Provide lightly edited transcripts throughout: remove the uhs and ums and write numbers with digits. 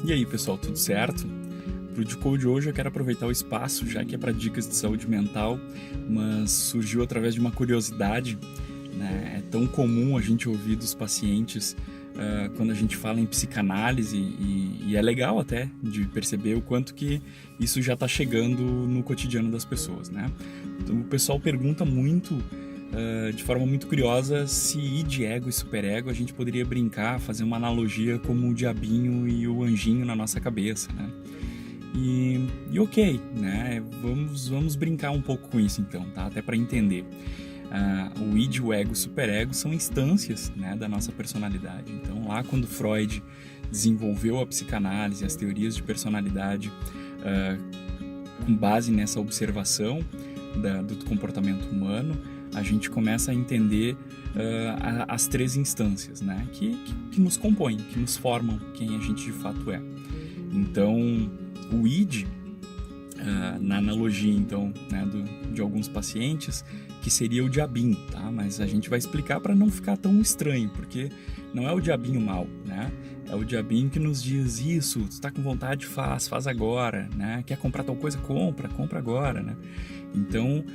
E aí, pessoal, tudo certo? Para o Decode de hoje eu quero aproveitar o espaço, já que é para dicas de saúde mental, mas surgiu através de uma curiosidade, né? É tão comum a gente ouvir dos pacientes quando a gente fala em psicanálise e é legal até de perceber o quanto que isso já está chegando no cotidiano das pessoas, né? Então, o pessoal pergunta muito, de forma muito curiosa, se id, ego e superego a gente poderia brincar, fazer uma analogia como o diabinho e o anjinho na nossa cabeça, né? E ok, né? Vamos brincar um pouco com isso então, tá? Até para entender. O id, o ego e o superego são instâncias, né, da nossa personalidade. Então, lá quando Freud desenvolveu a psicanálise, as teorias de personalidade, com base nessa observação do comportamento humano, a gente começa a entender as três instâncias, né, que nos compõem, que nos formam quem a gente de fato é. Então, o id, na analogia então, né, de alguns pacientes, que seria o diabinho, tá? Mas a gente vai explicar para não ficar tão estranho, porque não é o diabinho mau, né? É o diabinho que nos diz isso, tu tá com vontade, faz agora, né? Quer comprar tal coisa, compra agora, né? Então,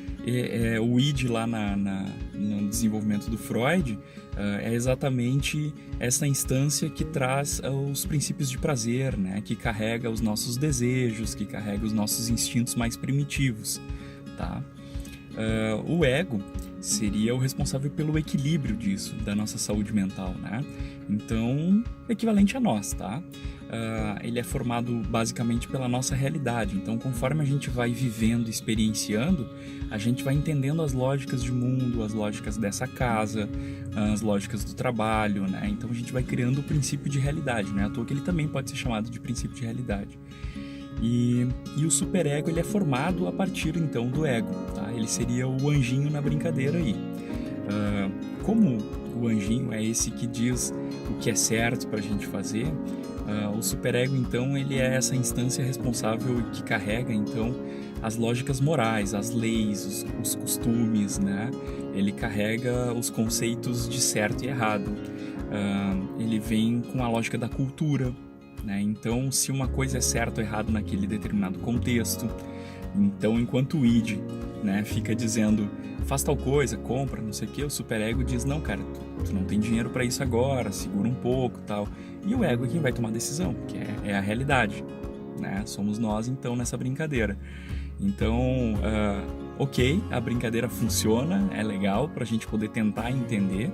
o id lá no desenvolvimento do Freud é exatamente essa instância que traz os princípios de prazer, né? Que carrega os nossos desejos, que carrega os nossos instintos mais primitivos, tá? O ego seria o responsável pelo equilíbrio disso, da nossa saúde mental, né? Então, equivalente a nós, tá? Ele é formado basicamente pela nossa realidade. Então, conforme a gente vai vivendo, experienciando, a gente vai entendendo as lógicas de mundo, as lógicas dessa casa, as lógicas do trabalho, né? Então, a gente vai criando o princípio de realidade, né? À toa que ele também pode ser chamado de princípio de realidade. E o superego ele é formado a partir então do ego, tá? Ele seria o anjinho na brincadeira aí. Como o anjinho é esse que diz o que é certo para a gente fazer, o superego então ele é essa instância responsável que carrega então as lógicas morais, as leis, os costumes, né? Ele carrega os conceitos de certo e errado. Ele vem com a lógica da cultura, né? Então, se uma coisa é certo ou errado naquele determinado contexto, então enquanto o id, né, fica dizendo faz tal coisa, compra, não sei o que, o superego diz não, cara, tu não tem dinheiro para isso agora, segura um pouco, tal. E o ego é quem vai tomar a decisão, que é a realidade, né? Somos nós então nessa brincadeira. Então, ok, a brincadeira funciona, é legal para a gente poder tentar entender.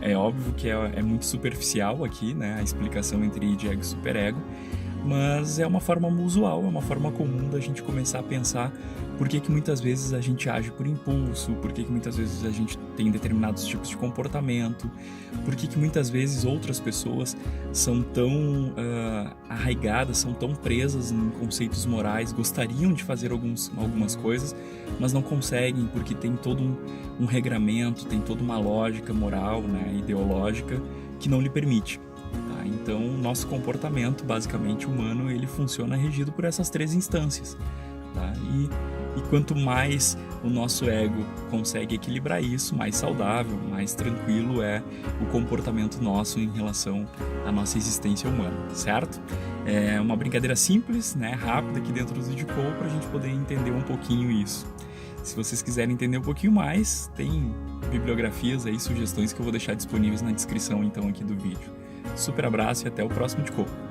É óbvio que é muito superficial aqui, né, a explicação entre id, ego e superego, mas é uma forma usual, é uma forma comum da gente começar a pensar por que muitas vezes a gente age por impulso, por que muitas vezes a gente tem determinados tipos de comportamento, por que muitas vezes outras pessoas são tão arraigadas, são tão presas em conceitos morais, gostariam de fazer algumas coisas, mas não conseguem porque tem todo um regramento, tem toda uma lógica moral, né, ideológica que não lhe permite. Tá? Então, nosso comportamento, basicamente humano, ele funciona regido por essas três instâncias. Tá? E quanto mais o nosso ego consegue equilibrar isso, mais saudável, mais tranquilo é o comportamento nosso em relação à nossa existência humana, certo? É uma brincadeira simples, né, rápida aqui dentro do Decode para a gente poder entender um pouquinho isso. Se vocês quiserem entender um pouquinho mais, tem bibliografias aí, sugestões que eu vou deixar disponíveis na descrição então aqui do vídeo. Super abraço e até o próximo Decode.